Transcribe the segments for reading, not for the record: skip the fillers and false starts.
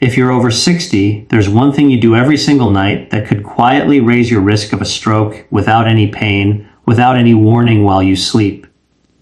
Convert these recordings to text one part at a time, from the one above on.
If you're over 60, there's one thing you do every single night that could quietly raise your risk of a stroke without any pain, without any warning while you sleep.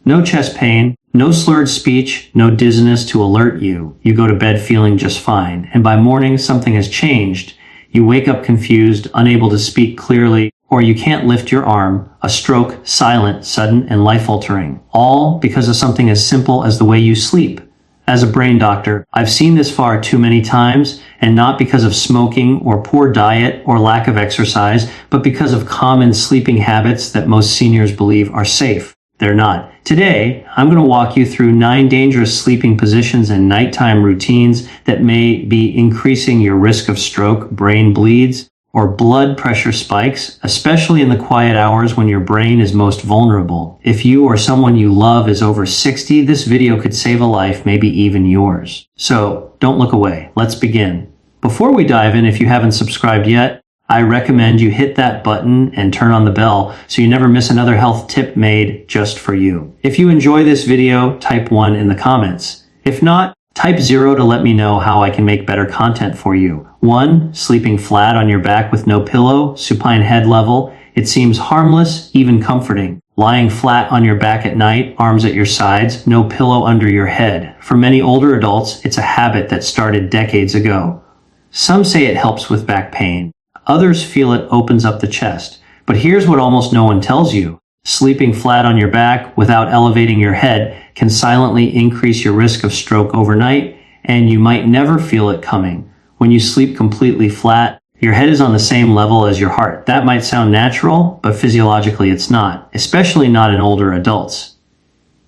No chest pain, no slurred speech, no dizziness to alert you. You go to bed feeling just fine, and by morning something has changed. You wake up confused, unable to speak clearly, or you can't lift your arm. A stroke, silent, sudden, and life-altering. All because of something as simple as the way you sleep. As a brain doctor, I've seen this far too many times, and not because of smoking or poor diet or lack of exercise, but because of common sleeping habits that most seniors believe are safe. They're not. Today, I'm going to walk you through 9 dangerous sleeping positions and nighttime routines that may be increasing your risk of stroke, brain bleeds, or blood pressure spikes, especially in the quiet hours when your brain is most vulnerable. If you or someone you love is over 60, this video could save a life, maybe even yours. So, don't look away. Let's begin. Before we dive in, if you haven't subscribed yet, I recommend you hit that button and turn on the bell so you never miss another health tip made just for you. If you enjoy this video, type 1 in the comments. If not, type 0 to let me know how I can make better content for you. 1. Sleeping flat on your back with no pillow, supine head level. It seems harmless, even comforting. Lying flat on your back at night, arms at your sides, no pillow under your head. For many older adults, it's a habit that started decades ago. Some say it helps with back pain. Others feel it opens up the chest. But here's what almost no one tells you. Sleeping flat on your back without elevating your head can silently increase your risk of stroke overnight, and you might never feel it coming. When you sleep completely flat, your head is on the same level as your heart. That might sound natural, but physiologically it's not, especially not in older adults.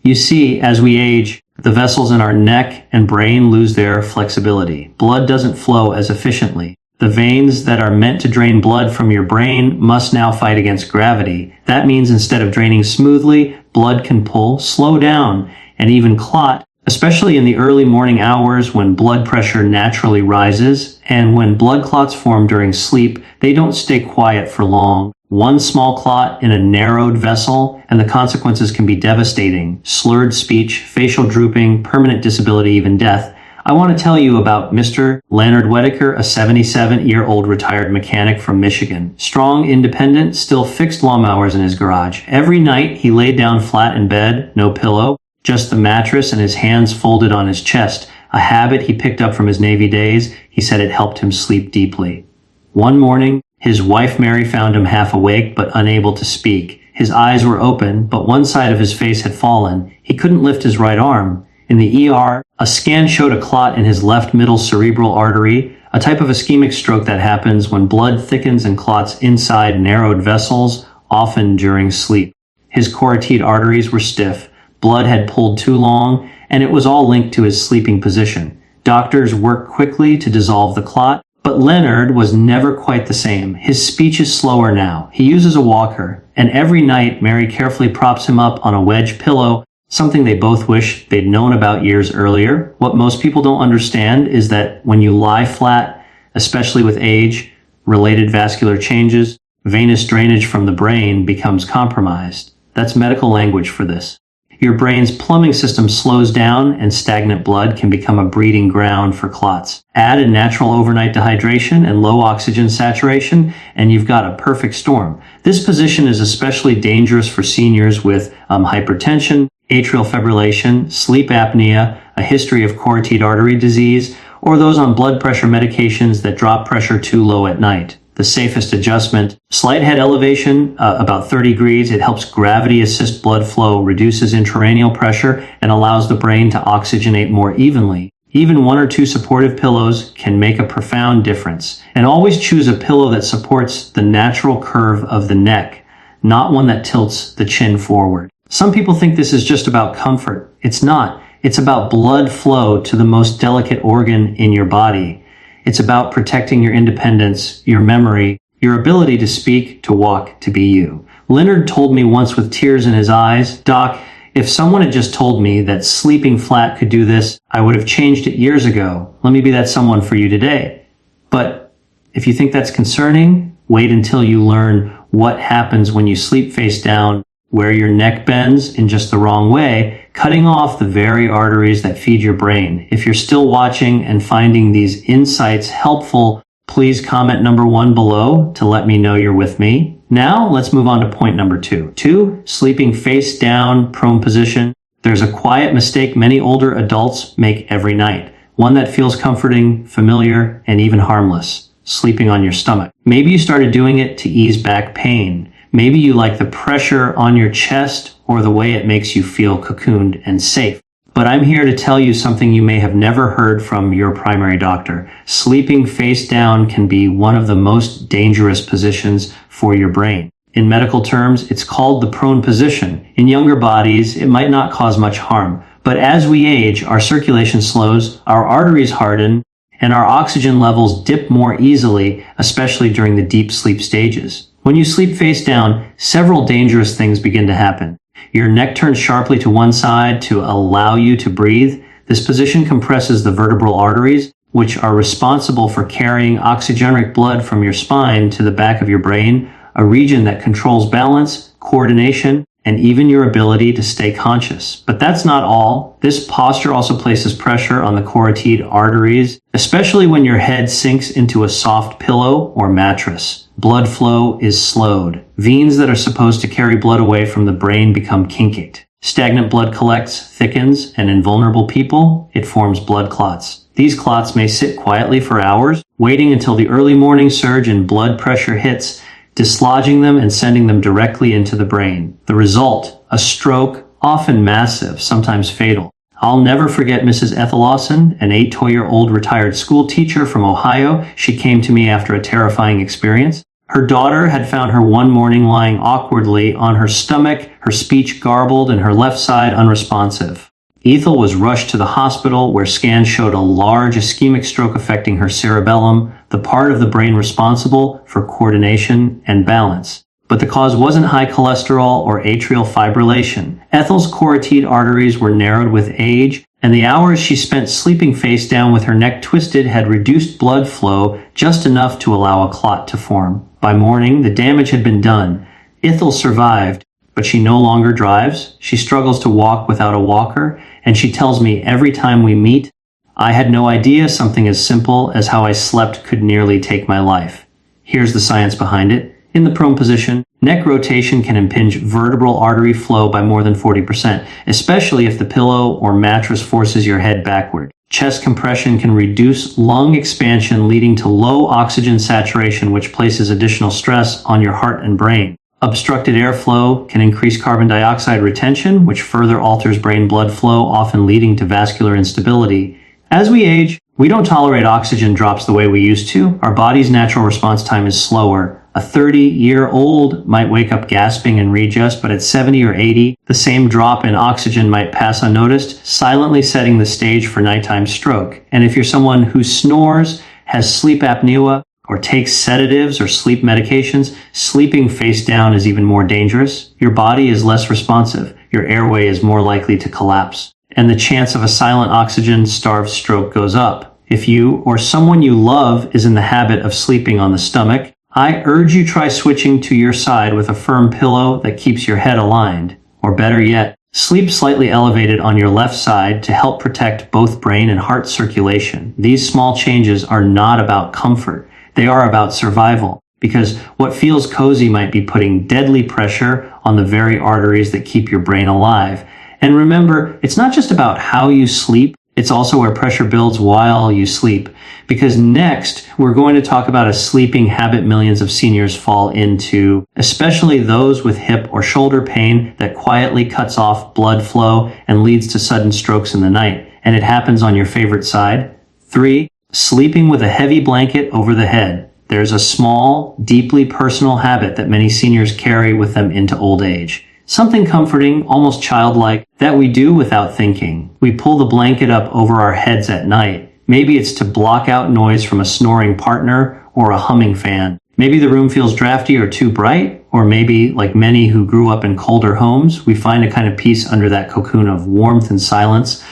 You see, as we age, the vessels in our neck and brain lose their flexibility. Blood doesn't flow as efficiently. The veins that are meant to drain blood from your brain must now fight against gravity. That means instead of draining smoothly, blood can pull, slow down, and even clot, especially in the early morning hours when blood pressure naturally rises. And when blood clots form during sleep, they don't stay quiet for long. One small clot in a narrowed vessel, and the consequences can be devastating. Slurred speech, facial drooping, permanent disability, even death. I want to tell you about Mr. Leonard Wedeker, a 77-year-old retired mechanic from Michigan. Strong, independent, still fixed lawnmowers in his garage. Every night, he laid down flat in bed, no pillow, just the mattress and his hands folded on his chest. A habit he picked up from his Navy days. He said it helped him sleep deeply. One morning, his wife Mary found him half awake but unable to speak. His eyes were open, but one side of his face had fallen. He couldn't lift his right arm. In the ER, a scan showed a clot in his left middle cerebral artery, a type of ischemic stroke that happens when blood thickens and clots inside narrowed vessels, often during sleep. His carotid arteries were stiff, blood had pulled too long, and it was all linked to his sleeping position. Doctors worked quickly to dissolve the clot, but Leonard was never quite the same. His speech is slower now. He uses a walker, and every night Mary carefully props him up on a wedge pillow, something they both wish they'd known about years earlier. What most people don't understand is that when you lie flat, especially with age, related vascular changes, venous drainage from the brain becomes compromised. That's medical language for this. Your brain's plumbing system slows down and stagnant blood can become a breeding ground for clots. Add a natural overnight dehydration and low oxygen saturation, and you've got a perfect storm. This position is especially dangerous for seniors with hypertension, atrial fibrillation, sleep apnea, a history of carotid artery disease, or those on blood pressure medications that drop pressure too low at night. The safest adjustment, slight head elevation, about 30 degrees. It helps gravity assist blood flow, reduces intracranial pressure, and allows the brain to oxygenate more evenly. Even 1 or 2 supportive pillows can make a profound difference. And always choose a pillow that supports the natural curve of the neck, not one that tilts the chin forward. Some people think this is just about comfort. It's not. It's about blood flow to the most delicate organ in your body. It's about protecting your independence, your memory, your ability to speak, to walk, to be you. Leonard told me once with tears in his eyes, "Doc, if someone had just told me that sleeping flat could do this, I would have changed it years ago. Let me be that someone for you today." But if you think that's concerning, wait until you learn what happens when you sleep face down where your neck bends in just the wrong way, cutting off the very arteries that feed your brain. If you're still watching and finding these insights helpful, please comment number 1 below to let me know you're with me. Now, let's move on to point number 2. 2, sleeping face down, prone position. There's a quiet mistake many older adults make every night. One that feels comforting, familiar, and even harmless. Sleeping on your stomach. Maybe you started doing it to ease back pain. Maybe you like the pressure on your chest or the way it makes you feel cocooned and safe. But I'm here to tell you something you may have never heard from your primary doctor. Sleeping face down can be one of the most dangerous positions for your brain. In medical terms, it's called the prone position. In younger bodies, it might not cause much harm. But as we age, our circulation slows, our arteries harden, and our oxygen levels dip more easily, especially during the deep sleep stages. When you sleep face down, several dangerous things begin to happen. Your neck turns sharply to one side to allow you to breathe. This position compresses the vertebral arteries, which are responsible for carrying oxygenic blood from your spine to the back of your brain, a region that controls balance, coordination, and even your ability to stay conscious. But that's not all. This posture also places pressure on the carotid arteries, especially when your head sinks into a soft pillow or mattress. Blood flow is slowed. Veins that are supposed to carry blood away from the brain become kinked. Stagnant blood collects, thickens, and in vulnerable people, it forms blood clots. These clots may sit quietly for hours, waiting until the early morning surge in blood pressure hits, dislodging them and sending them directly into the brain. The result, a stroke, often massive, sometimes fatal. I'll never forget Mrs. Ethel Lawson, an 8-year-old retired school teacher from Ohio. She came to me after a terrifying experience. Her daughter had found her one morning lying awkwardly on her stomach, her speech garbled, and her left side unresponsive. Ethel was rushed to the hospital where scans showed a large ischemic stroke affecting her cerebellum, the part of the brain responsible for coordination and balance. But the cause wasn't high cholesterol or atrial fibrillation. Ethel's carotid arteries were narrowed with age, and the hours she spent sleeping face down with her neck twisted had reduced blood flow just enough to allow a clot to form. By morning, the damage had been done. Ethel survived, but she no longer drives. She struggles to walk without a walker, and she tells me every time we meet, I had no idea something as simple as how I slept could nearly take my life. Here's the science behind it. In the prone position, neck rotation can impinge vertebral artery flow by more than 40%, especially if the pillow or mattress forces your head backward. Chest compression can reduce lung expansion, leading to low oxygen saturation, which places additional stress on your heart and brain. Obstructed airflow can increase carbon dioxide retention, which further alters brain blood flow, often leading to vascular instability. As we age, we don't tolerate oxygen drops the way we used to. Our body's natural response time is slower. A 30-year-old might wake up gasping and readjust, but at 70 or 80, the same drop in oxygen might pass unnoticed, silently setting the stage for nighttime stroke. And if you're someone who snores, has sleep apnea, or takes sedatives or sleep medications, sleeping face down is even more dangerous. Your body is less responsive. Your airway is more likely to collapse. And the chance of a silent oxygen-starved stroke goes up. If you or someone you love is in the habit of sleeping on the stomach, I urge you try switching to your side with a firm pillow that keeps your head aligned. Or better yet, sleep slightly elevated on your left side to help protect both brain and heart circulation. These small changes are not about comfort. They are about survival, because what feels cozy might be putting deadly pressure on the very arteries that keep your brain alive. And remember, it's not just about how you sleep, it's also where pressure builds while you sleep. Because next, we're going to talk about a sleeping habit millions of seniors fall into, especially those with hip or shoulder pain that quietly cuts off blood flow and leads to sudden strokes in the night. And it happens on your favorite side. 3, sleeping with a heavy blanket over the head. There's a small, deeply personal habit that many seniors carry with them into old age. Something comforting, almost childlike, that we do without thinking. We pull the blanket up over our heads at night. Maybe it's to block out noise from a snoring partner or a humming fan. Maybe the room feels drafty or too bright, or maybe, like many who grew up in colder homes, we find a kind of peace under that cocoon of warmth and silence.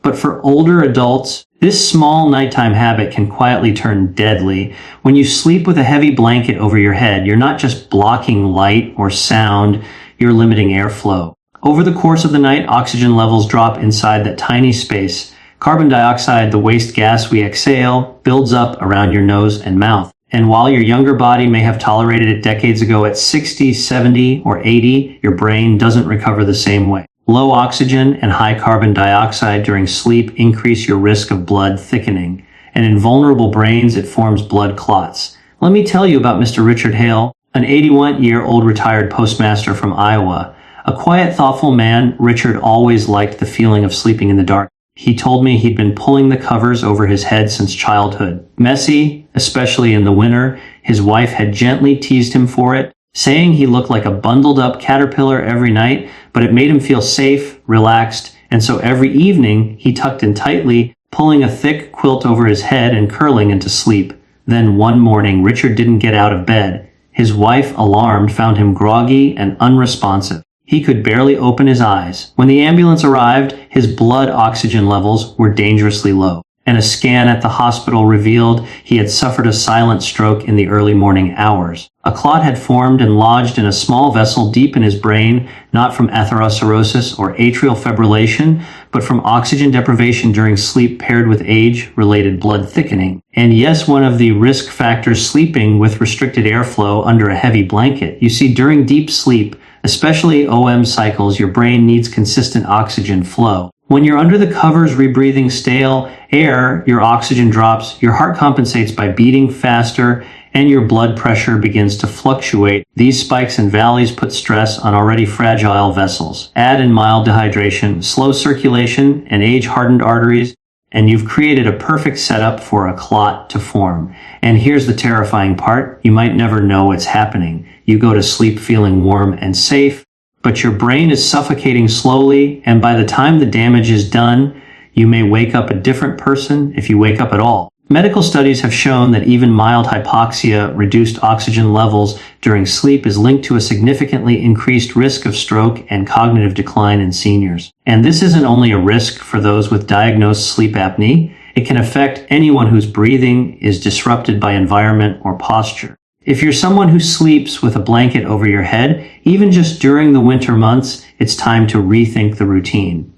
But for older adults, this small nighttime habit can quietly turn deadly. When you sleep with a heavy blanket over your head, you're not just blocking light or sound, you're limiting airflow. Over the course of the night, oxygen levels drop inside that tiny space. Carbon dioxide, the waste gas we exhale, builds up around your nose and mouth. And while your younger body may have tolerated it decades ago at 60, 70, or 80, your brain doesn't recover the same way. Low oxygen and high carbon dioxide during sleep increase your risk of blood thickening. And in vulnerable brains, it forms blood clots. Let me tell you about Mr. Richard Hale, an 81-year-old retired postmaster from Iowa. A quiet, thoughtful man, Richard always liked the feeling of sleeping in the dark. He told me he'd been pulling the covers over his head since childhood. Messy, especially in the winter, his wife had gently teased him for it, saying he looked like a bundled-up caterpillar every night, but it made him feel safe, relaxed, and so every evening he tucked in tightly, pulling a thick quilt over his head and curling into sleep. Then one morning, Richard didn't get out of bed. His wife, alarmed, found him groggy and unresponsive. He could barely open his eyes. When the ambulance arrived, his blood oxygen levels were dangerously low, and a scan at the hospital revealed he had suffered a silent stroke in the early morning hours. A clot had formed and lodged in a small vessel deep in his brain, not from atherosclerosis or atrial fibrillation, but from oxygen deprivation during sleep paired with age-related blood thickening. And yes, one of the risk factors sleeping with restricted airflow under a heavy blanket. You see, during deep sleep, especially OM cycles, your brain needs consistent oxygen flow. When you're under the covers rebreathing stale air, your oxygen drops, your heart compensates by beating faster, and your blood pressure begins to fluctuate. These spikes and valleys put stress on already fragile vessels. Add in mild dehydration, slow circulation, and age-hardened arteries, and you've created a perfect setup for a clot to form. And here's the terrifying part. You might never know it's happening. You go to sleep feeling warm and safe, but your brain is suffocating slowly, and by the time the damage is done, you may wake up a different person if you wake up at all. Medical studies have shown that even mild hypoxia, reduced oxygen levels during sleep, is linked to a significantly increased risk of stroke and cognitive decline in seniors. And this isn't only a risk for those with diagnosed sleep apnea, it can affect anyone whose breathing is disrupted by environment or posture. If you're someone who sleeps with a blanket over your head, even just during the winter months, it's time to rethink the routine.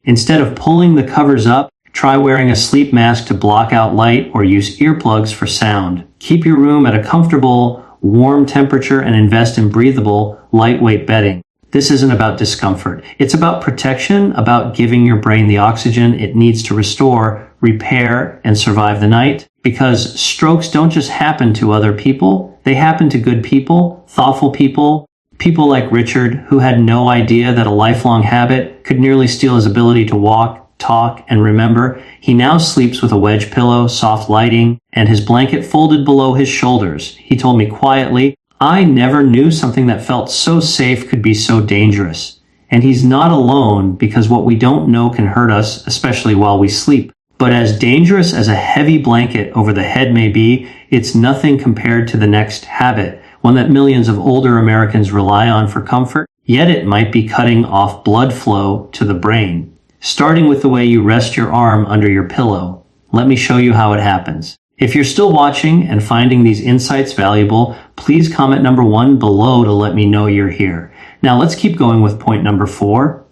Instead of pulling the covers up, try wearing a sleep mask to block out light or use earplugs for sound. Keep your room at a comfortable, warm temperature and invest in breathable, lightweight bedding. This isn't about discomfort. It's about protection, about giving your brain the oxygen it needs to restore, repair, and survive the night. Because strokes don't just happen to other people. They happen to good people, thoughtful people, people like Richard, who had no idea that a lifelong habit could nearly steal his ability to walk, talk, and remember. He now sleeps with a wedge pillow, soft lighting, and his blanket folded below his shoulders. He told me quietly, "I never knew something that felt so safe could be so dangerous." And he's not alone, because what we don't know can hurt us, especially while we sleep. But as dangerous as a heavy blanket over the head may be, it's nothing compared to the next habit, one that millions of older Americans rely on for comfort, yet it might be cutting off blood flow to the brain. Starting with the way you rest your arm under your pillow. Let me show you how it happens. If you're still watching and finding these insights valuable, please comment number 1 below to let me know you're here. Now let's keep going with point number 4.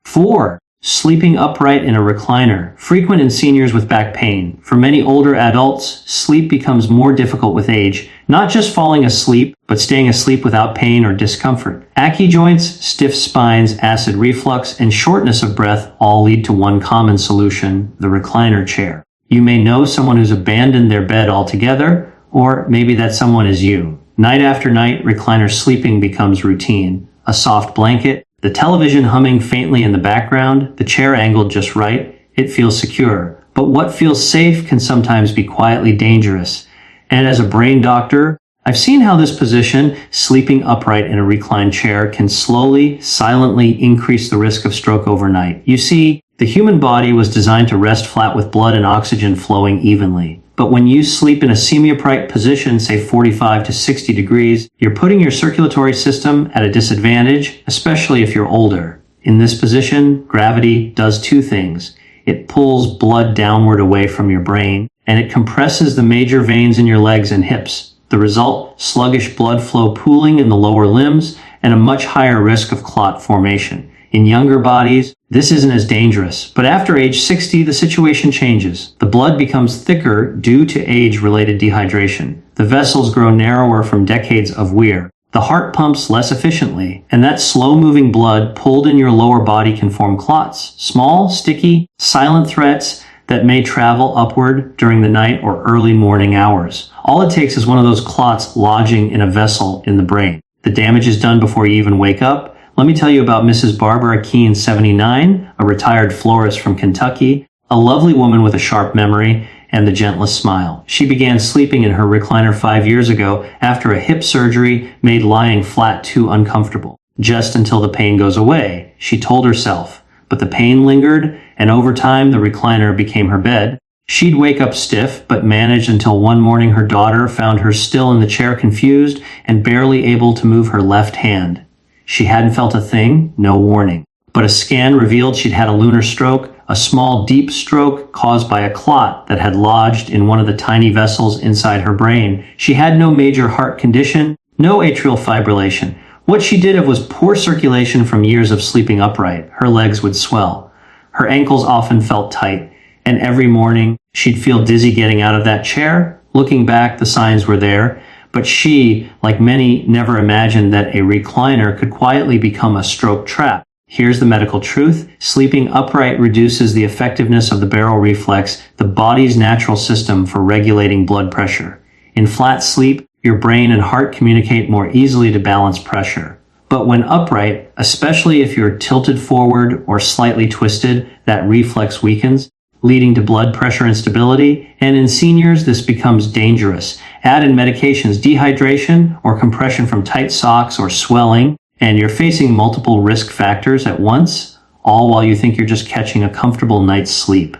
4. Sleeping upright in a recliner. Frequent in seniors with back pain. For many older adults, sleep becomes more difficult with age. Not just falling asleep, but staying asleep without pain or discomfort. Achy joints, stiff spines, acid reflux, and shortness of breath all lead to one common solution, the recliner chair. You may know someone who's abandoned their bed altogether, or maybe that someone is you. Night after night, recliner sleeping becomes routine. A soft blanket, the television humming faintly in the background, the chair angled just right, it feels secure. But what feels safe can sometimes be quietly dangerous. And as a brain doctor, I've seen how this position, sleeping upright in a reclined chair, can slowly, silently increase the risk of stroke overnight. You see, the human body was designed to rest flat with blood and oxygen flowing evenly. But when you sleep in a semi-upright position, say 45 to 60 degrees, you're putting your circulatory system at a disadvantage, especially if you're older. In this position, gravity does two things. It pulls blood downward away from your brain, and it compresses the major veins in your legs and hips. The result, sluggish blood flow pooling in the lower limbs, and a much higher risk of clot formation. In younger bodies, this isn't as dangerous, but after age 60, the situation changes. The blood becomes thicker due to age-related dehydration. The vessels grow narrower from decades of wear. The heart pumps less efficiently, and that slow-moving blood pulled in your lower body can form clots. Small, sticky, silent threats that may travel upward during the night or early morning hours. All it takes is one of those clots lodging in a vessel in the brain. The damage is done before you even wake up. Let me tell you about Mrs. Barbara Keene, 79, a retired florist from Kentucky, a lovely woman with a sharp memory and the gentlest smile. She began sleeping in her recliner 5 years ago after a hip surgery made lying flat too uncomfortable. Just until the pain goes away, she told herself. But the pain lingered, and over time the recliner became her bed. She'd wake up stiff, but managed until one morning her daughter found her still in the chair, confused and barely able to move her left hand. She hadn't felt a thing, no warning. But a scan revealed she'd had a lunar stroke, a small deep stroke caused by a clot that had lodged in one of the tiny vessels inside her brain. She had no major heart condition, no atrial fibrillation. What she did have was poor circulation from years of sleeping upright. Her legs would swell. Her ankles often felt tight, and every morning she'd feel dizzy getting out of that chair. Looking back, the signs were there. But she, like many, never imagined that a recliner could quietly become a stroke trap. Here's the medical truth. Sleeping upright reduces the effectiveness of the barrel reflex, the body's natural system for regulating blood pressure. In flat sleep, your brain and heart communicate more easily to balance pressure. But when upright, especially if you're tilted forward or slightly twisted, that reflex weakens, leading to blood pressure instability, and in seniors, this becomes dangerous. Add in medications, dehydration or compression from tight socks or swelling, and you're facing multiple risk factors at once, all while you think you're just catching a comfortable night's sleep.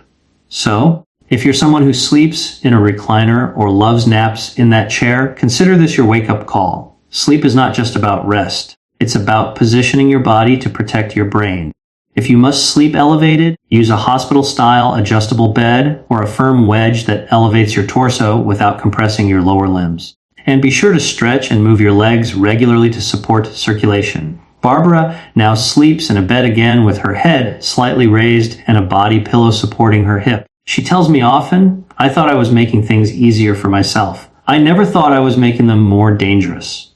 So, if you're someone who sleeps in a recliner or loves naps in that chair, consider this your wake-up call. Sleep is not just about rest. It's about positioning your body to protect your brain. If you must sleep elevated, use a hospital-style adjustable bed or a firm wedge that elevates your torso without compressing your lower limbs. And be sure to stretch and move your legs regularly to support circulation. Barbara now sleeps in a bed again with her head slightly raised and a body pillow supporting her hip. She tells me often, "I thought I was making things easier for myself. I never thought I was making them more dangerous."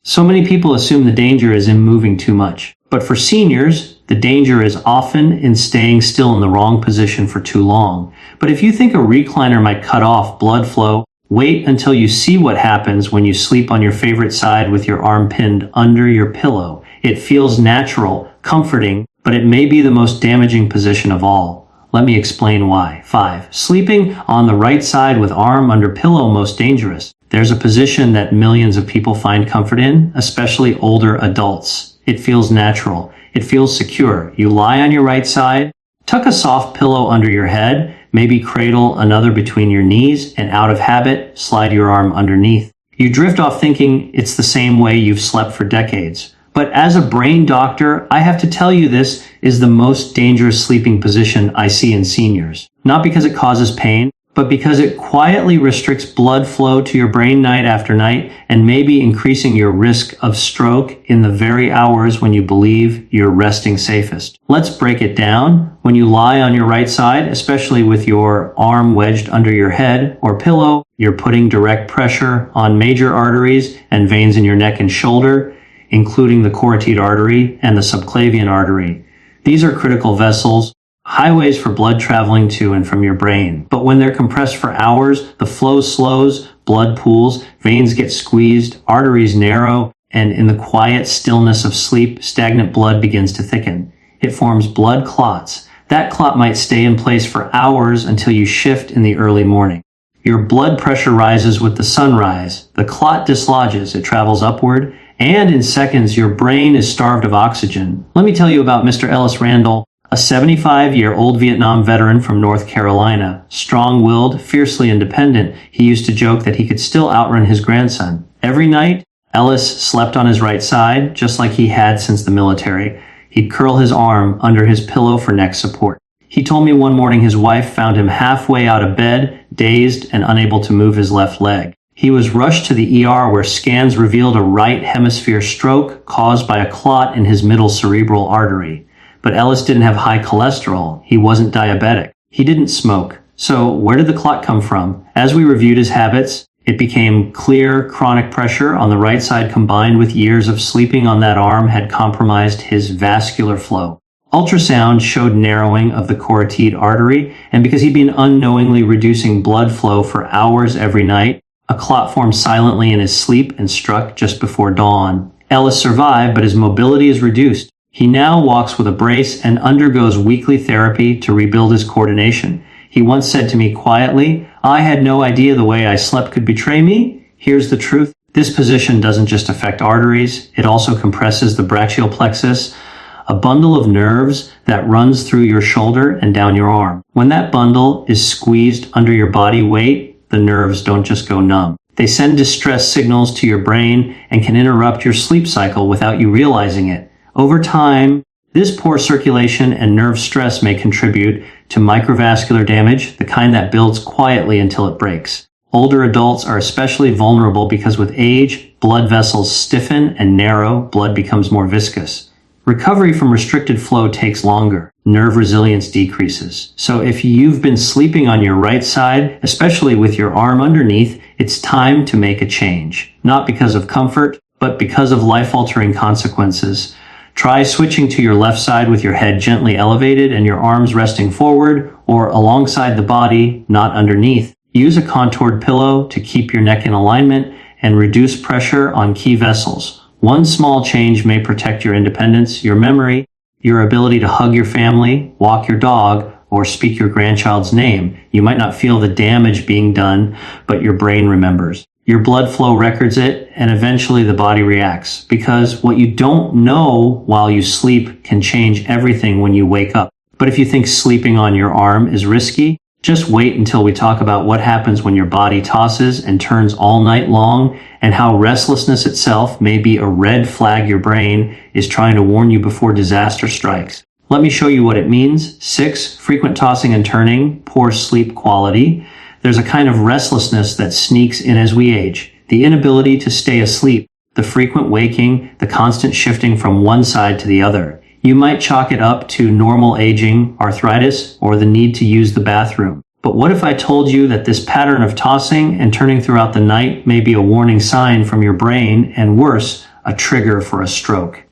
So many people assume the danger is in moving too much. But for seniors, the danger is often in staying still in the wrong position for too long. But if you think a recliner might cut off blood flow, wait until you see what happens when you sleep on your favorite side with your arm pinned under your pillow. It feels natural, comforting, but it may be the most damaging position of all. Let me explain why. 5. Sleeping on the right side with arm under pillow most dangerous. There's a position that millions of people find comfort in, especially older adults. It feels natural. It feels secure. You lie on your right side, tuck a soft pillow under your head, maybe cradle another between your knees, and out of habit, slide your arm underneath. You drift off thinking it's the same way you've slept for decades. But as a brain doctor, I have to tell you this is the most dangerous sleeping position I see in seniors. Not because it causes pain, but because it quietly restricts blood flow to your brain night after night and maybe increasing your risk of stroke in the very hours when you believe you're resting safest. Let's break it down. When you lie on your right side, especially with your arm wedged under your head or pillow, you're putting direct pressure on major arteries and veins in your neck and shoulder, including the carotid artery and the subclavian artery. These are critical vessels, highways for blood traveling to and from your brain. But when they're compressed for hours, the flow slows, blood pools, veins get squeezed, arteries narrow, and in the quiet stillness of sleep, stagnant blood begins to thicken. It forms blood clots. That clot might stay in place for hours until you shift in the early morning. Your blood pressure rises with the sunrise. The clot dislodges, it travels upward, and in seconds, your brain is starved of oxygen. Let me tell you about Mr. Ellis Randall, a 75-year-old Vietnam veteran from North Carolina. Strong-willed, fiercely independent, he used to joke that he could still outrun his grandson. Every night, Ellis slept on his right side, just like he had since the military. He'd curl his arm under his pillow for neck support. He told me one morning his wife found him halfway out of bed, dazed and unable to move his left leg. He was rushed to the ER where scans revealed a right hemisphere stroke caused by a clot in his middle cerebral artery. But Ellis didn't have high cholesterol. He wasn't diabetic. He didn't smoke. So where did the clot come from? As we reviewed his habits, it became clear chronic pressure on the right side combined with years of sleeping on that arm had compromised his vascular flow. Ultrasound showed narrowing of the carotid artery, and because he'd been unknowingly reducing blood flow for hours every night, a clot formed silently in his sleep and struck just before dawn. Ellis survived, but his mobility is reduced. He now walks with a brace and undergoes weekly therapy to rebuild his coordination. He once said to me quietly, "I had no idea the way I slept could betray me. Here's the truth. This position doesn't just affect arteries, it also compresses the brachial plexus, a bundle of nerves that runs through your shoulder and down your arm. When that bundle is squeezed under your body weight, the nerves don't just go numb. They send distress signals to your brain and can interrupt your sleep cycle without you realizing it. Over time, this poor circulation and nerve stress may contribute to microvascular damage, the kind that builds quietly until it breaks. Older adults are especially vulnerable because with age, blood vessels stiffen and narrow, blood becomes more viscous. Recovery from restricted flow takes longer. Nerve resilience decreases. So if you've been sleeping on your right side, especially with your arm underneath, it's time to make a change. Not because of comfort, but because of life-altering consequences. Try switching to your left side with your head gently elevated and your arms resting forward or alongside the body, not underneath. Use a contoured pillow to keep your neck in alignment and reduce pressure on key vessels. One small change may protect your independence, your memory, your ability to hug your family, walk your dog, or speak your grandchild's name. You might not feel the damage being done, but your brain remembers. Your blood flow records it, and eventually the body reacts. Because what you don't know while you sleep can change everything when you wake up. But if you think sleeping on your arm is risky, just wait until we talk about what happens when your body tosses and turns all night long, and how restlessness itself may be a red flag your brain is trying to warn you before disaster strikes. Let me show you what it means. 6, frequent tossing and turning, poor sleep quality. There's a kind of restlessness that sneaks in as we age. The inability to stay asleep, the frequent waking, the constant shifting from one side to the other. You might chalk it up to normal aging, arthritis, or the need to use the bathroom. But what if I told you that this pattern of tossing and turning throughout the night may be a warning sign from your brain, and worse, a trigger for a stroke?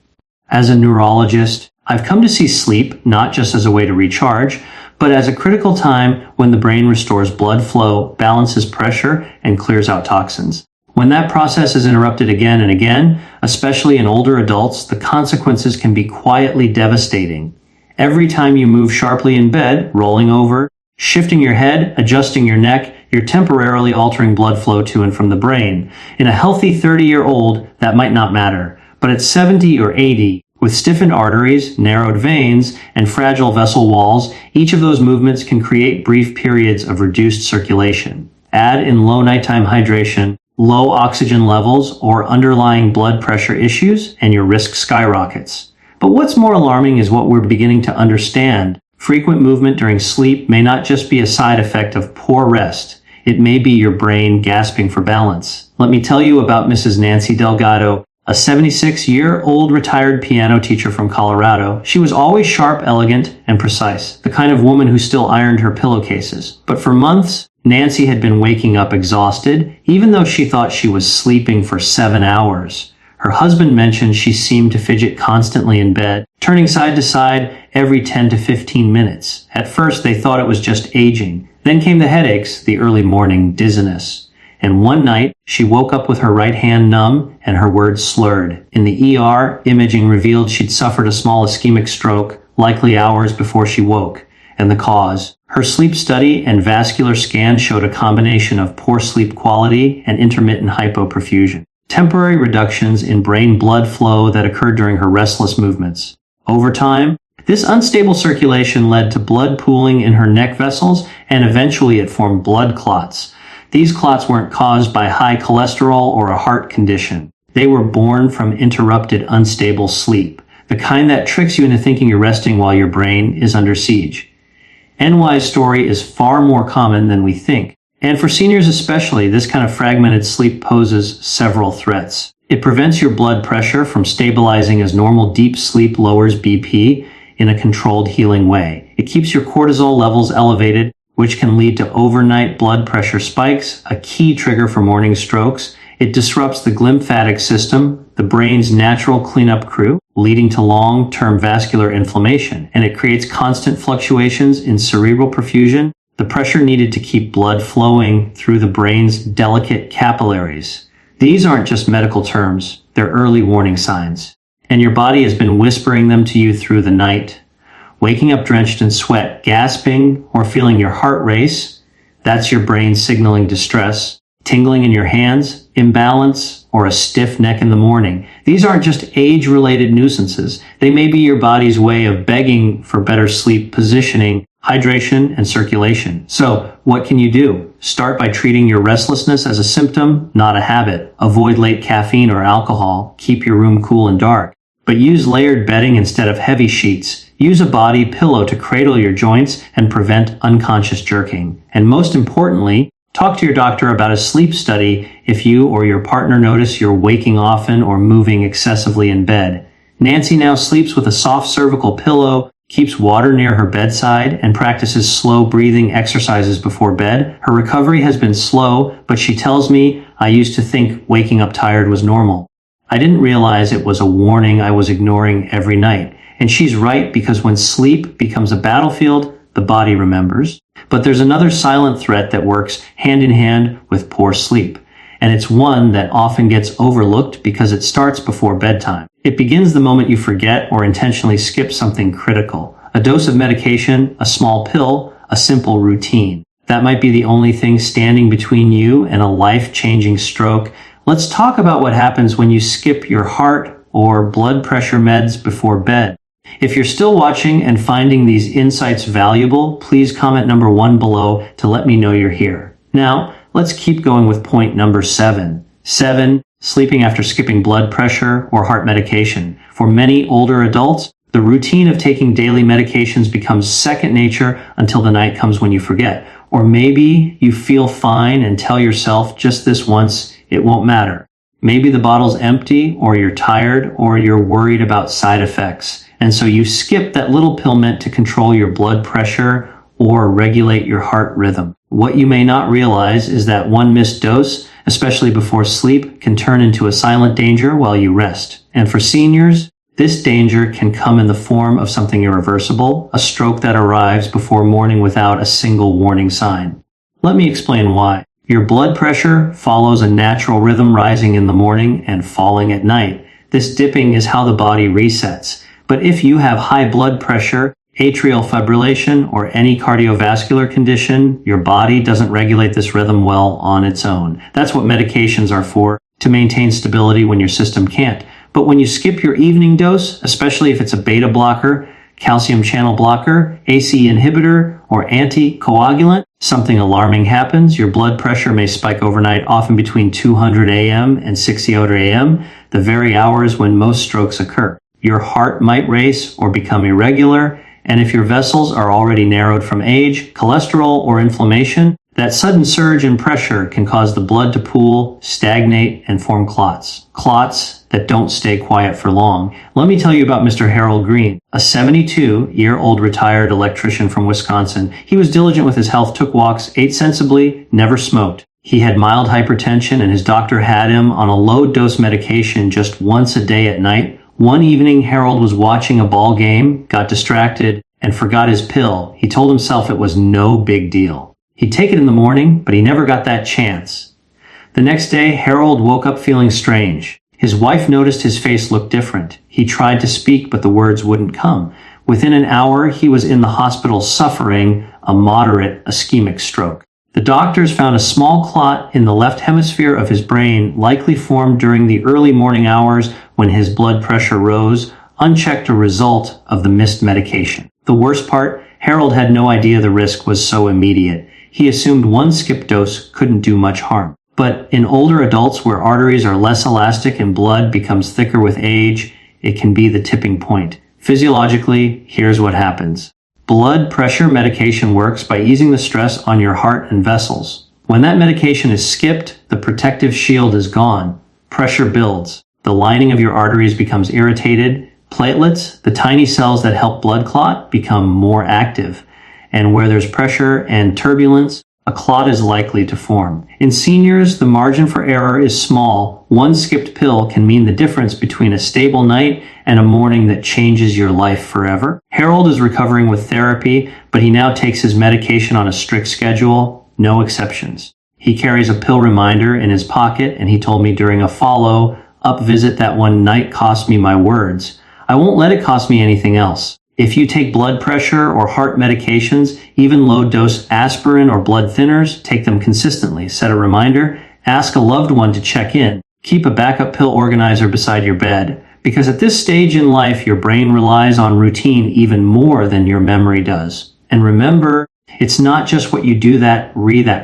As a neurologist, I've come to see sleep not just as a way to recharge, but as a critical time when the brain restores blood flow, balances pressure, and clears out toxins. When that process is interrupted again and again, especially in older adults, the consequences can be quietly devastating. Every time you move sharply in bed, rolling over, shifting your head, adjusting your neck, you're temporarily altering blood flow to and from the brain. In a healthy 30-year-old, that might not matter. But at 70 or 80, with stiffened arteries, narrowed veins, and fragile vessel walls, each of those movements can create brief periods of reduced circulation. Add in low nighttime hydration, low oxygen levels, or underlying blood pressure issues, and your risk skyrockets. But what's more alarming is what we're beginning to understand. Frequent movement during sleep may not just be a side effect of poor rest. It may be your brain gasping for balance. Let me tell you about Mrs. Nancy Delgado, a 76-year-old retired piano teacher from Colorado. She was always sharp, elegant, and precise, the kind of woman who still ironed her pillowcases. But for months, Nancy had been waking up exhausted, even though she thought she was sleeping for 7 hours. Her husband mentioned she seemed to fidget constantly in bed, turning side to side every 10 to 15 minutes. At first, they thought it was just aging. Then came the headaches, the early morning dizziness. And one night, she woke up with her right hand numb and her words slurred. In the ER, imaging revealed she'd suffered a small ischemic stroke, likely hours before she woke. And the cause? Her sleep study and vascular scan showed a combination of poor sleep quality and intermittent hypoperfusion. Temporary reductions in brain blood flow that occurred during her restless movements. Over time, this unstable circulation led to blood pooling in her neck vessels, and eventually it formed blood clots. These clots weren't caused by high cholesterol or a heart condition. They were born from interrupted, unstable sleep, the kind that tricks you into thinking you're resting while your brain is under siege. NY's story is far more common than we think. And for seniors especially, this kind of fragmented sleep poses several threats. It prevents your blood pressure from stabilizing as normal deep sleep lowers BP in a controlled, healing way. It keeps your cortisol levels elevated, which can lead to overnight blood pressure spikes, a key trigger for morning strokes. It disrupts the glymphatic system, the brain's natural cleanup crew, leading to long-term vascular inflammation. And it creates constant fluctuations in cerebral perfusion, the pressure needed to keep blood flowing through the brain's delicate capillaries. These aren't just medical terms, they're early warning signs. And your body has been whispering them to you through the night. Waking up drenched in sweat, gasping, or feeling your heart race, that's your brain signaling distress. Tingling in your hands, imbalance, or a stiff neck in the morning. These aren't just age-related nuisances. They may be your body's way of begging for better sleep positioning, hydration, and circulation. So, what can you do? Start by treating your restlessness as a symptom, not a habit. Avoid late caffeine or alcohol. Keep your room cool and dark. But use layered bedding instead of heavy sheets. Use a body pillow to cradle your joints and prevent unconscious jerking. And most importantly, talk to your doctor about a sleep study if you or your partner notice you're waking often or moving excessively in bed. Nancy now sleeps with a soft cervical pillow, keeps water near her bedside, and practices slow breathing exercises before bed. Her recovery has been slow, but she tells me, I used to think waking up tired was normal. I didn't realize it was a warning I was ignoring every night. And she's right, because when sleep becomes a battlefield, the body remembers. But there's another silent threat that works hand in hand with poor sleep. And it's one that often gets overlooked because it starts before bedtime. It begins the moment you forget or intentionally skip something critical. A dose of medication, a small pill, a simple routine. That might be the only thing standing between you and a life-changing stroke. Let's talk about what happens when you skip your heart or blood pressure meds before bed. If you're still watching and finding these insights valuable, please comment number 1 below to let me know you're here. Now, let's keep going with point number 7. 7. Sleeping after skipping blood pressure or heart medication. For many older adults, the routine of taking daily medications becomes second nature until the night comes when you forget. Or maybe you feel fine and tell yourself just this once, it won't matter. Maybe the bottle's empty, or you're tired, or you're worried about side effects. And so you skip that little pill meant to control your blood pressure or regulate your heart rhythm. What you may not realize is that one missed dose, especially before sleep, can turn into a silent danger while you rest. And for seniors, this danger can come in the form of something irreversible, a stroke that arrives before morning without a single warning sign. Let me explain why. Your blood pressure follows a natural rhythm, rising in the morning and falling at night. This dipping is how the body resets. But if you have high blood pressure, atrial fibrillation, or any cardiovascular condition, your body doesn't regulate this rhythm well on its own. That's what medications are for, to maintain stability when your system can't. But when you skip your evening dose, especially if it's a beta blocker, calcium channel blocker, AC inhibitor, or anticoagulant, something alarming happens. Your blood pressure may spike overnight, often between 200 a.m. and 600 a.m., the very hours when most strokes occur. Your heart might race or become irregular, and if your vessels are already narrowed from age, cholesterol, or inflammation, that sudden surge in pressure can cause the blood to pool, stagnate, and form clots. Clots that don't stay quiet for long. Let me tell you about Mr. Harold Green, a 72-year-old retired electrician from Wisconsin. He was diligent with his health, took walks, ate sensibly, never smoked. He had mild hypertension, and his doctor had him on a low-dose medication just once a day at night. One evening, Harold was watching a ball game, got distracted, and forgot his pill. He told himself it was no big deal. He'd take it in the morning, but he never got that chance. The next day, Harold woke up feeling strange. His wife noticed his face looked different. He tried to speak, but the words wouldn't come. Within an hour, he was in the hospital suffering a moderate ischemic stroke. The doctors found a small clot in the left hemisphere of his brain, likely formed during the early morning hours when his blood pressure rose, unchecked, a result of the missed medication. The worst part, Harold had no idea the risk was so immediate. He assumed one skip dose couldn't do much harm. But in older adults where arteries are less elastic and blood becomes thicker with age, it can be the tipping point. Physiologically, here's what happens. Blood pressure medication works by easing the stress on your heart and vessels. When that medication is skipped, the protective shield is gone. Pressure builds. The lining of your arteries becomes irritated. Platelets, the tiny cells that help blood clot, become more active. And where there's pressure and turbulence, a clot is likely to form. In seniors, the margin for error is small. One skipped pill can mean the difference between a stable night and a morning that changes your life forever. Harold is recovering with therapy, but he now takes his medication on a strict schedule, no exceptions. He carries a pill reminder in his pocket, and he told me during a follow-up visit that one night cost me my words. I won't let it cost me anything else. If you take blood pressure or heart medications, even low-dose aspirin or blood thinners, take them consistently. Set a reminder. Ask a loved one to check in. Keep a backup pill organizer beside your bed. Because at this stage in life, your brain relies on routine even more than your memory does. And remember, it's not just what you do that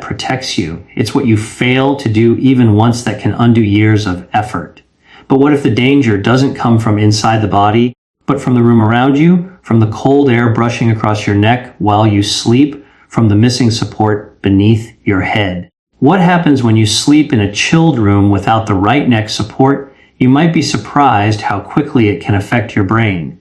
protects you. It's what you fail to do even once that can undo years of effort. But what if the danger doesn't come from inside the body, but from the room around you, from the cold air brushing across your neck while you sleep, from the missing support beneath your head? What happens when you sleep in a chilled room without the right neck support? You might be surprised how quickly it can affect your brain.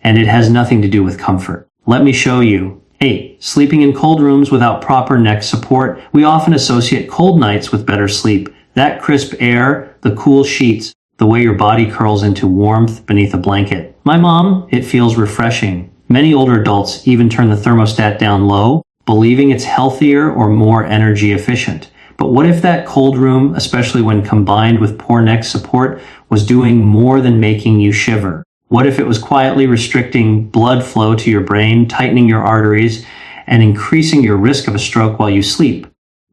And it has nothing to do with comfort. Let me show you. 8. Sleeping in cold rooms without proper neck support. We often associate cold nights with better sleep. That crisp air, the cool sheets, the way your body curls into warmth beneath a blanket. My mom, it feels refreshing. Many older adults even turn the thermostat down low, believing it's healthier or more energy efficient. But what if that cold room, especially when combined with poor neck support, was doing more than making you shiver? What if it was quietly restricting blood flow to your brain, tightening your arteries, and increasing your risk of a stroke while you sleep?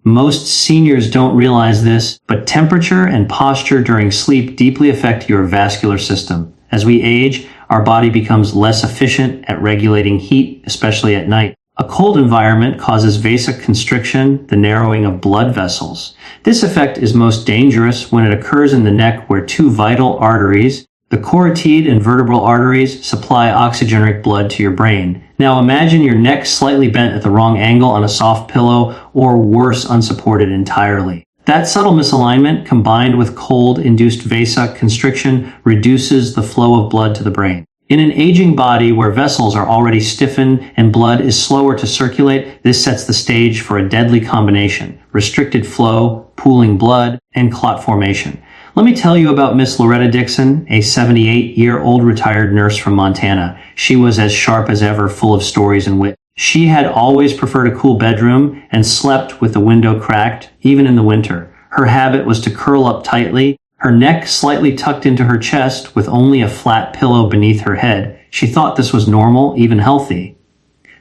Most seniors don't realize this, but temperature and posture during sleep deeply affect your vascular system. As we age, our body becomes less efficient at regulating heat, especially at night. A cold environment causes vasoconstriction, the narrowing of blood vessels. This effect is most dangerous when it occurs in the neck where two vital arteries, the carotid and vertebral arteries, supply oxygen-rich blood to your brain. Now imagine your neck slightly bent at the wrong angle on a soft pillow, or worse, unsupported entirely. That subtle misalignment, combined with cold-induced vasoconstriction, reduces the flow of blood to the brain. In an aging body where vessels are already stiffened and blood is slower to circulate, this sets the stage for a deadly combination: restricted flow, pooling blood, and clot formation. Let me tell you about Miss Loretta Dixon, a 78-year-old retired nurse from Montana. She was as sharp as ever, full of stories and wit. She had always preferred a cool bedroom and slept with the window cracked, even in the winter. Her habit was to curl up tightly, her neck slightly tucked into her chest with only a flat pillow beneath her head. She thought this was normal, even healthy.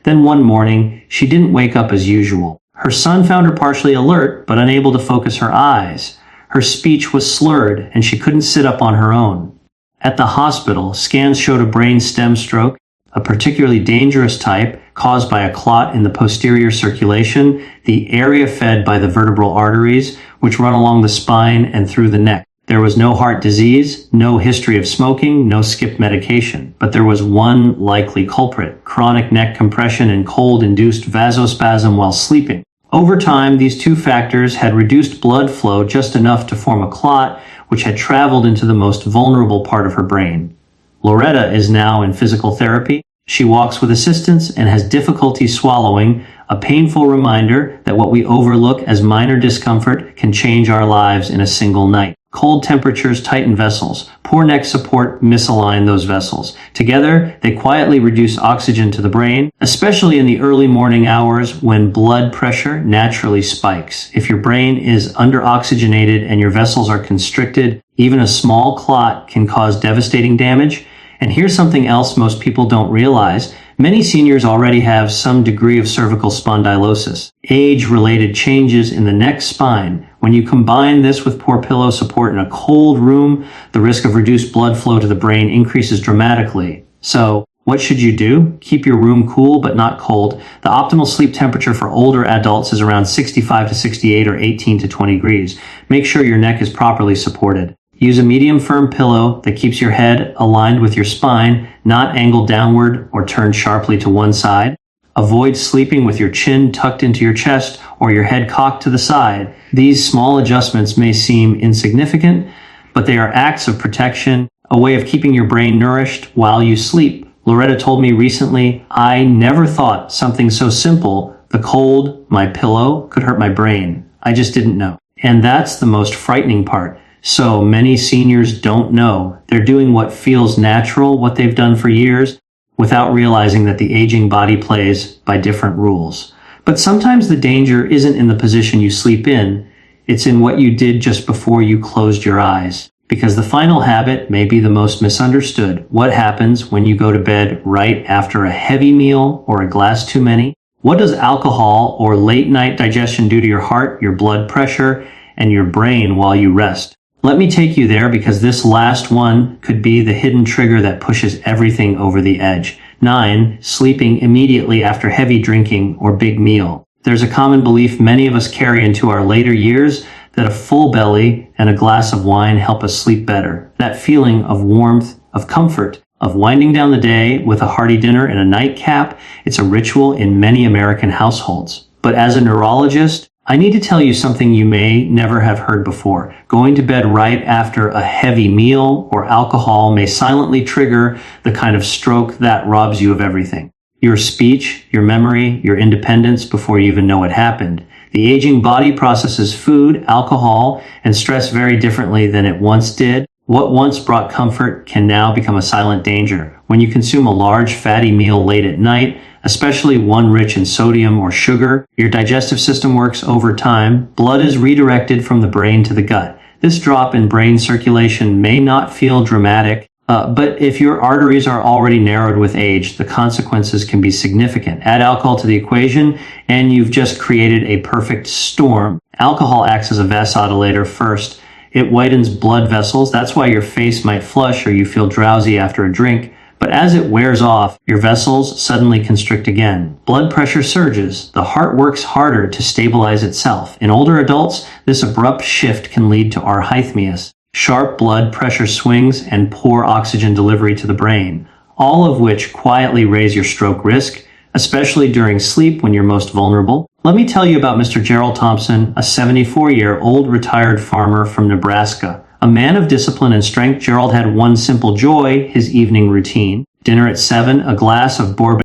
Then one morning, she didn't wake up as usual. Her son found her partially alert, but unable to focus her eyes. Her speech was slurred, and she couldn't sit up on her own. At the hospital, scans showed a brain stem stroke, a particularly dangerous type caused by a clot in the posterior circulation, the area fed by the vertebral arteries, which run along the spine and through the neck. There was no heart disease, no history of smoking, no skipped medication. But there was one likely culprit: chronic neck compression and cold-induced vasospasm while sleeping. Over time, these two factors had reduced blood flow just enough to form a clot, which had traveled into the most vulnerable part of her brain. Loretta is now in physical therapy. She walks with assistance and has difficulty swallowing, a painful reminder that what we overlook as minor discomfort can change our lives in a single night. Cold temperatures tighten vessels. Poor neck support misalign those vessels. Together, they quietly reduce oxygen to the brain, especially in the early morning hours when blood pressure naturally spikes. If your brain is underoxygenated and your vessels are constricted, even a small clot can cause devastating damage. And here's something else most people don't realize. Many seniors already have some degree of cervical spondylosis, age-related changes in the neck spine. When you combine this with poor pillow support in a cold room, the risk of reduced blood flow to the brain increases dramatically. So, what should you do? Keep your room cool but not cold. The optimal sleep temperature for older adults is around 65 to 68 or 18 to 20 degrees. Make sure your neck is properly supported. Use a medium firm pillow that keeps your head aligned with your spine, not angled downward or turned sharply to one side. Avoid sleeping with your chin tucked into your chest or your head cocked to the side. These small adjustments may seem insignificant, but they are acts of protection, a way of keeping your brain nourished while you sleep. Loretta told me recently, I never thought something so simple, the cold, my pillow, could hurt my brain. I just didn't know. And that's the most frightening part. So many seniors don't know. They're doing what feels natural, what they've done for years, without realizing that the aging body plays by different rules. But sometimes the danger isn't in the position you sleep in. It's in what you did just before you closed your eyes. Because the final habit may be the most misunderstood. What happens when you go to bed right after a heavy meal or a glass too many? What does alcohol or late night digestion do to your heart, your blood pressure, and your brain while you rest? Let me take you there because this last one could be the hidden trigger that pushes everything over the edge. 9. Sleeping immediately after heavy drinking or big meal. There's a common belief many of us carry into our later years that a full belly and a glass of wine help us sleep better. That feeling of warmth, of comfort, of winding down the day with a hearty dinner and a nightcap, it's a ritual in many American households. But as a neurologist, I need to tell you something you may never have heard before. Going to bed right after a heavy meal or alcohol may silently trigger the kind of stroke that robs you of everything. Your speech, your memory, your independence before you even know it happened. The aging body processes food, alcohol, and stress very differently than it once did. What once brought comfort can now become a silent danger. When you consume a large fatty meal late at night, especially one rich in sodium or sugar, your digestive system works overtime. Blood is redirected from the brain to the gut. This drop in brain circulation may not feel dramatic, but if your arteries are already narrowed with age, the consequences can be significant. Add alcohol to the equation, and you've just created a perfect storm. Alcohol acts as a vasodilator first. It whitens blood vessels. That's why your face might flush or you feel drowsy after a drink. But as it wears off, your vessels suddenly constrict again. Blood pressure surges. The heart works harder to stabilize itself. In older adults, this abrupt shift can lead to arrhythmias, sharp blood pressure swings, and poor oxygen delivery to the brain, all of which quietly raise your stroke risk, especially during sleep when you're most vulnerable. Let me tell you about Mr. Gerald Thompson, a 74-year-old retired farmer from Nebraska. A man of discipline and strength, Gerald had one simple joy, his evening routine. Dinner at 7, a glass of bourbon